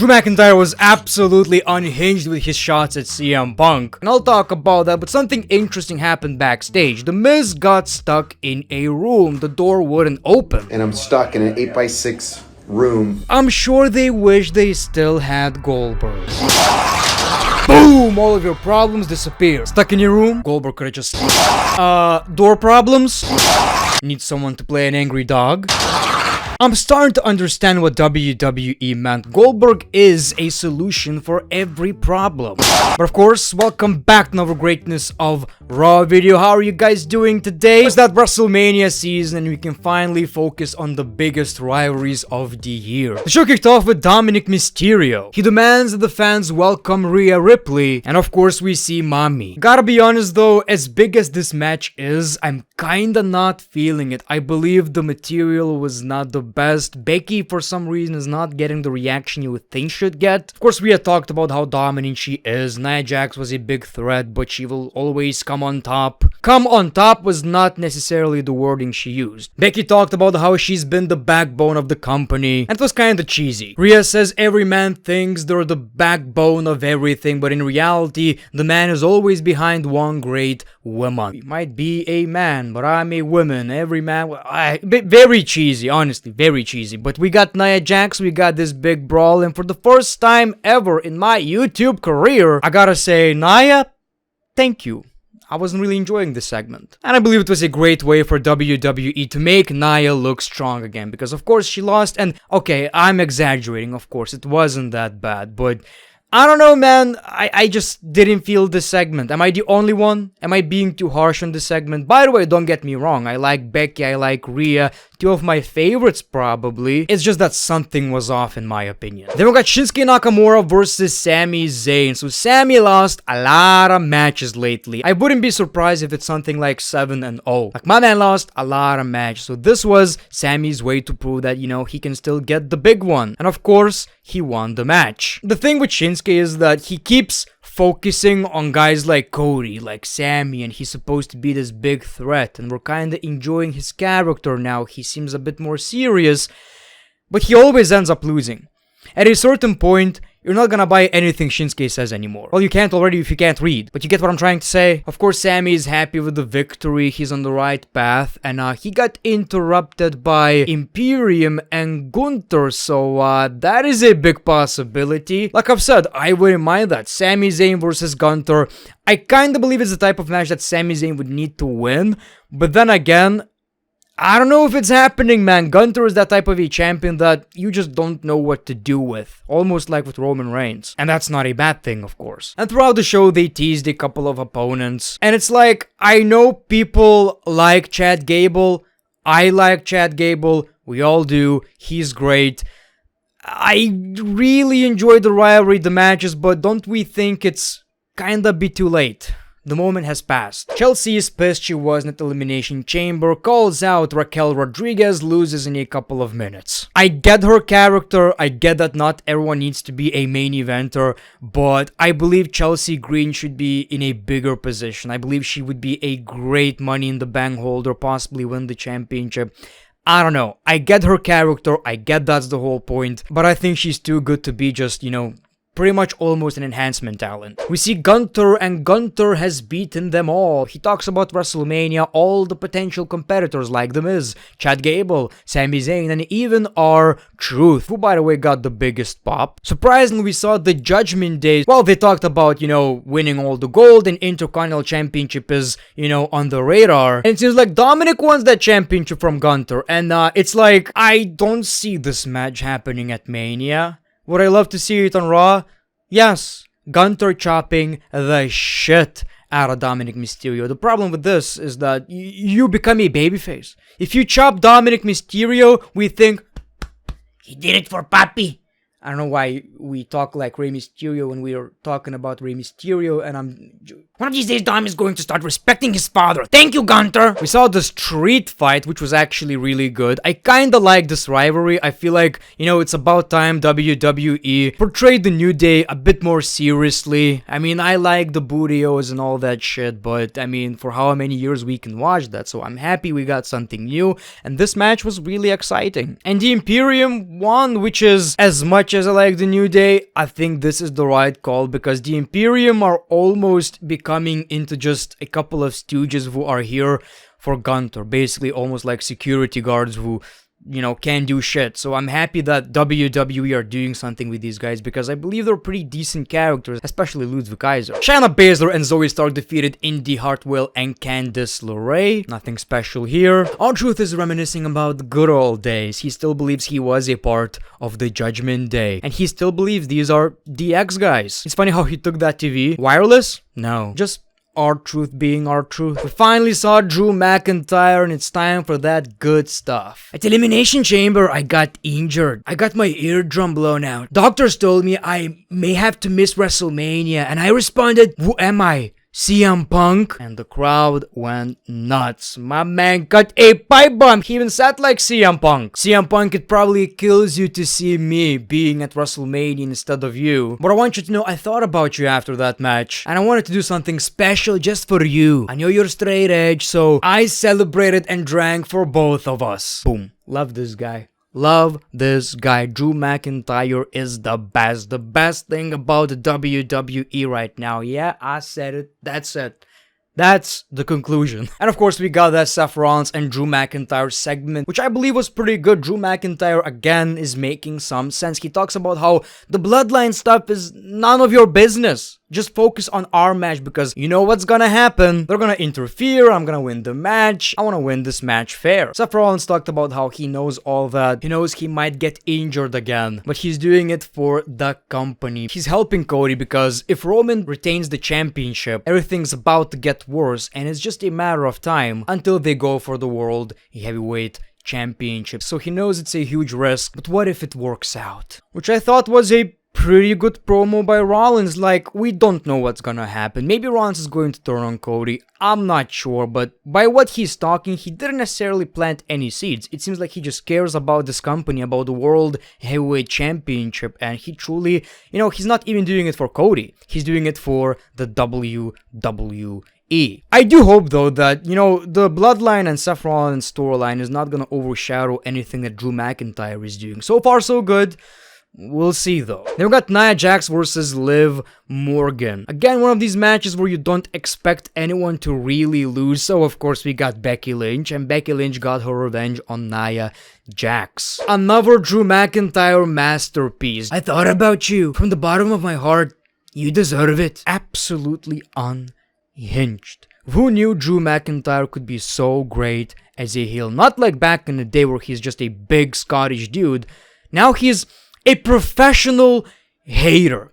Drew McIntyre was absolutely unhinged with his shots at CM Punk, and I'll talk about that, but something interesting happened backstage. The Miz got stuck in a room, the door wouldn't open. And I'm stuck in an 8x6 room. I'm sure they wish they still had Goldberg. Boom! All of your problems disappear. Stuck in your room? Goldberg could've just... door problems? Need someone to play an angry dog? I'm starting to understand what WWE meant. Goldberg is a solution for every problem. But of course, welcome back to another greatness of Raw video. How are you guys doing today? It's that WrestleMania season and we can finally focus on the biggest rivalries of the year. The show kicked off with Dominic Mysterio. He demands that the fans welcome Rhea Ripley, and of course we see Mommy. Gotta be honest though, as big as this match is, I'm kinda not feeling it. I believe the material was not the best. Becky, for some reason, is not getting the reaction you would think should get. Of course, we had talked about how dominant she is. Nia Jax was a big threat, but she will always come on top. Come on top was not necessarily the wording she used. Becky talked about how she's been the backbone of the company, and it was kinda cheesy. Rhea says every man thinks they're the backbone of everything, but in reality, the man is always behind one great woman. He might be a man, but I'm a woman. Every man... very cheesy, honestly, very cheesy. But we got Nia Jax, we got this big brawl, and for the first time ever in my YouTube career, I gotta say, Nia, thank you. I wasn't really enjoying this segment. And I believe it was a great way for WWE to make Nia look strong again, because of course she lost, and okay, I'm exaggerating, of course, it wasn't that bad, but... I don't know, man. I just didn't feel this segment. Am I the only one? Am I being too harsh on this segment? By the way, don't get me wrong. I like Becky, I like Rhea. Two of my favorites, probably. It's just that something was off, in my opinion. Then we got Shinsuke Nakamura versus Sami Zayn. So Sami lost a lot of matches lately. I wouldn't be surprised if it's something like 7-0. Like, my man lost a lot of matches. So this was Sami's way to prove that, you know, he can still get the big one. And of course, he won the match. The thing with Shinsuke is that he keeps focusing on guys like Cody, like Sami, and he's supposed to be this big threat, and we're kinda enjoying his character now. He seems a bit more serious, but he always ends up losing. At a certain point, you're not gonna buy anything Shinsuke says anymore. Well, you can't already if you can't read, but you get what I'm trying to say? Of course, Sami is happy with the victory, he's on the right path, and he got interrupted by Imperium and Gunther, so that is a big possibility. Like I've said, I wouldn't mind that. Sami Zayn versus Gunther. I kinda believe it's the type of match that Sami Zayn would need to win, but then again, I don't know if it's happening, man. Gunther is that type of a champion that you just don't know what to do with. Almost like with Roman Reigns. And that's not a bad thing, of course. And throughout the show, they teased a couple of opponents. And it's like, I know people like Chad Gable. I like Chad Gable. We all do. He's great. I really enjoyed the rivalry, the matches, but don't we think it's kinda be too late? The moment has passed. Chelsea is pissed she wasn't at Elimination Chamber, calls out Raquel Rodriguez, loses in a couple of minutes. I get her character, I get that not everyone needs to be a main eventer, but I believe Chelsea Green should be in a bigger position. I believe she would be a great Money in the Bank holder, possibly win the championship. I don't know. I get her character, I get that's the whole point, but I think she's too good to be just, you know, pretty much almost an enhancement talent. We see Gunther, and Gunther has beaten them all. He talks about WrestleMania, all the potential competitors like The Miz, Chad Gable, Sami Zayn, and even R-Truth, who by the way got the biggest pop. Surprisingly, we saw the Judgment Day. Well, they talked about, you know, winning all the gold, and Intercontinental Championship is, you know, on the radar. And it seems like Dominic wants that championship from Gunther, and it's like, I don't see this match happening at Mania. Would I love to see it on Raw? Yes. Gunther chopping the shit out of Dominic Mysterio. The problem with this is that you become a babyface. If you chop Dominic Mysterio, we think, he did it for Papi. I don't know why we talk like Rey Mysterio when we are talking about Rey Mysterio, and one of these days, Dom is going to start respecting his father. Thank you, Gunther! We saw the street fight, which was actually really good. I kinda like this rivalry. I feel like, you know, it's about time WWE portrayed the New Day a bit more seriously. I mean, I like the Bootios and all that shit, but I mean, for how many years we can watch that, so I'm happy we got something new, and this match was really exciting. And the Imperium won, which is as much much as I like the New Day, I think this is the right call because the Imperium are almost becoming into just a couple of stooges who are here for Gunter, basically almost like security guards who, you know, can't do shit. So I'm happy that WWE are doing something with these guys because I believe they're pretty decent characters, especially Ludwig Kaiser. Shayna Baszler and Zoe Stark defeated Indy Hartwell and Candice LeRae. Nothing special here. R-Truth is reminiscing about the good old days. He still believes he was a part of the Judgment Day. And he still believes these are DX guys. It's funny how he took that TV. Wireless? No. Just R-Truth being R-Truth. We finally saw Drew McIntyre and it's time for that good stuff. At Elimination Chamber, I got injured. I got my eardrum blown out. Doctors told me I may have to miss WrestleMania and I responded, "Who am I? CM Punk?" And the crowd went nuts. My man got a pipe bomb. He even sat like CM Punk. CM Punk, it probably kills you to see me being at WrestleMania instead of you. But I want you to know I thought about you after that match. And I wanted to do something special just for you. I know you're straight edge, so I celebrated and drank for both of us. Boom. Love this guy. Love this guy. Drew McIntyre is the best. The best thing about the WWE right now. Yeah, I said it. That's it. That's the conclusion. And of course, we got that Seth Rollins and Drew McIntyre segment, which I believe was pretty good. Drew McIntyre, again, is making some sense. He talks about how the bloodline stuff is none of your business. Just focus on our match because you know what's gonna happen. They're gonna interfere. I'm gonna win the match. I wanna win this match fair. Seth Rollins talked about how he knows all that. He knows he might get injured again, but he's doing it for the company. He's helping Cody because if Roman retains the championship, everything's about to get worse and it's just a matter of time until they go for the World Heavyweight Championship. So he knows it's a huge risk, but what if it works out? Which I thought was a pretty good promo by Rollins. Like, we don't know what's gonna happen. Maybe Rollins is going to turn on Cody. I'm not sure, but by what he's talking, he didn't necessarily plant any seeds. It seems like he just cares about this company, about the World Heavyweight Championship, and he truly, you know, he's not even doing it for Cody. He's doing it for the WWE. I do hope though that, you know, the Bloodline and Seth Rollins storyline is not gonna overshadow anything that Drew McIntyre is doing. So far so good. We'll see though. Then we got Nia Jax versus Liv Morgan. Again, one of these matches where you don't expect anyone to really lose. So of course we got Becky Lynch, and Becky Lynch got her revenge on Nia Jax. Another Drew McIntyre masterpiece. I thought about you from the bottom of my heart. You deserve it. Absolutely unhinged. Who knew Drew McIntyre could be so great as a heel? Not like back in the day where he's just a big Scottish dude. Now he's a professional hater.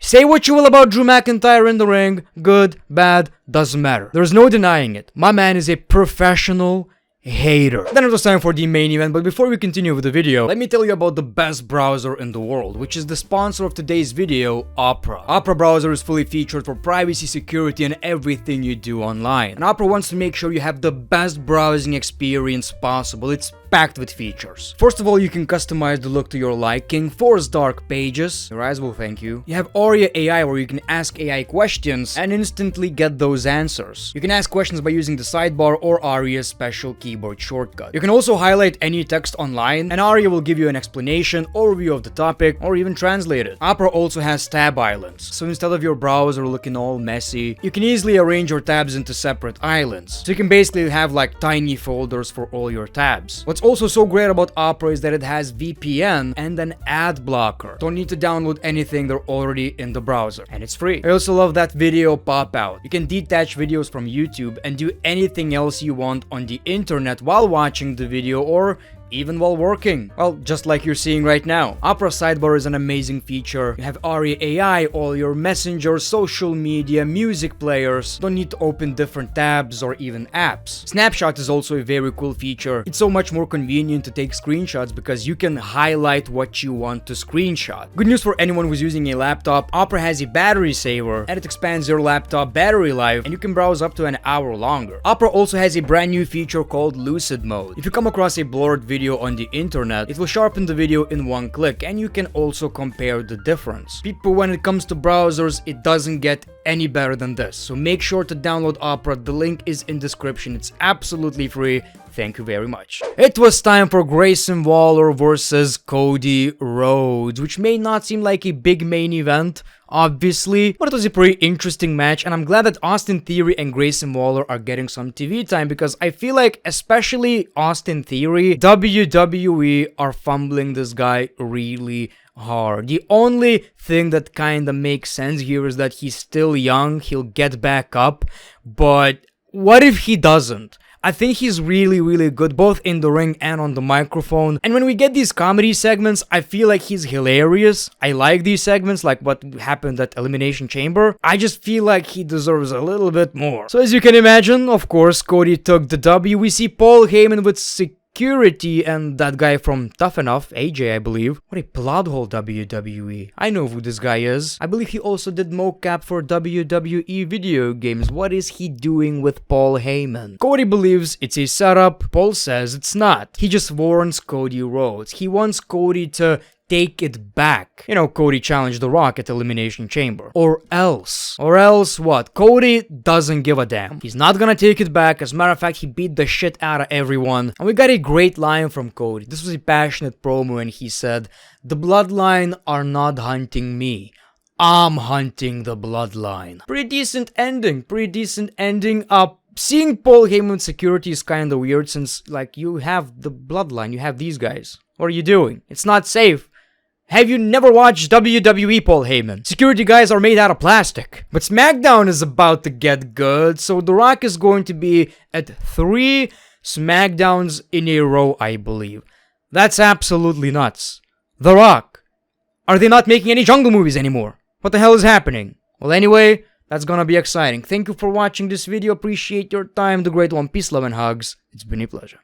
Say what you will about Drew McIntyre in the ring, good, bad, doesn't matter. There's no denying it. My man is a professional hater. Then it was time for the main event, but before we continue with the video, let me tell you about the best browser in the world, which is the sponsor of today's video, Opera. Opera browser is fully featured for privacy, security, and everything you do online. And Opera wants to make sure you have the best browsing experience possible. It's packed with features. First of all, you can customize the look to your liking, force dark pages, your eyes will thank you. You have Aria AI where you can ask AI questions and instantly get those answers. You can ask questions by using the sidebar or Aria's special keyboard shortcut. You can also highlight any text online and Aria will give you an explanation, overview of the topic, or even translate it. Opera also has tab islands, so instead of your browser looking all messy, you can easily arrange your tabs into separate islands. So you can basically have like tiny folders for all your tabs. What's also so great about Opera is that it has VPN and an ad blocker. Don't need to download anything, they're already in the browser. And it's free. I also love that video pop out. You can detach videos from YouTube and do anything else you want on the internet while watching the video or even while working. Well, just like you're seeing right now. Opera Sidebar is an amazing feature. You have Aria AI, all your messenger, social media, music players. Don't need to open different tabs or even apps. Snapshot is also a very cool feature. It's so much more convenient to take screenshots because you can highlight what you want to screenshot. Good news for anyone who's using a laptop, Opera has a battery saver and it expands your laptop battery life and you can browse up to an hour longer. Opera also has a brand new feature called Lucid Mode. If you come across a blurred video video on the internet, it will sharpen the video in one click, and you can also compare the difference. People, when it comes to browsers, it doesn't get any better than this, so make sure to download Opera. The link is in description. It's absolutely free. Thank you very much. It was time for Grayson Waller versus Cody Rhodes, which may not seem like a big main event, obviously, but it was a pretty interesting match, and I'm glad that Austin Theory and Grayson Waller are getting some TV time, because I feel like, especially Austin Theory, WWE are fumbling this guy really hard. The only thing that kinda makes sense here is that he's still young, he'll get back up, but what if he doesn't? I think he's really good both in the ring and on the microphone, and when we get these comedy segments, I feel like he's hilarious. I like these segments, like what happened at Elimination Chamber. I just feel like he deserves a little bit more. So as you can imagine, of course, Cody took the W. We see Paul Heyman with security and that guy from Tough Enough, AJ, I believe. What a plot hole, WWE. I know who this guy is. I believe he also did mocap for WWE video games. What is he doing with Paul Heyman? Cody believes it's a setup. Paul says it's not. He just warns Cody Rhodes. He wants Cody to take it back. You know, Cody challenged The Rock at Elimination Chamber. Or else what? Cody doesn't give a damn. He's not gonna take it back. As a matter of fact, he beat the shit out of everyone. And we got a great line from Cody. This was a passionate promo, and he said, "The Bloodline are not hunting me. I'm hunting the Bloodline." Pretty decent ending. Seeing Paul Heyman with security is kinda weird, since, like, you have the Bloodline, you have these guys. What are you doing? It's not safe. Have you never watched WWE, Paul Heyman? Security guys are made out of plastic. But SmackDown is about to get good, so The Rock is going to be at 3 SmackDowns in a row, I believe. That's absolutely nuts. The Rock. Are they not making any jungle movies anymore? What the hell is happening? Well, anyway, that's gonna be exciting. Thank you for watching this video. Appreciate your time. The Great One. Peace, love, and hugs. It's been a pleasure.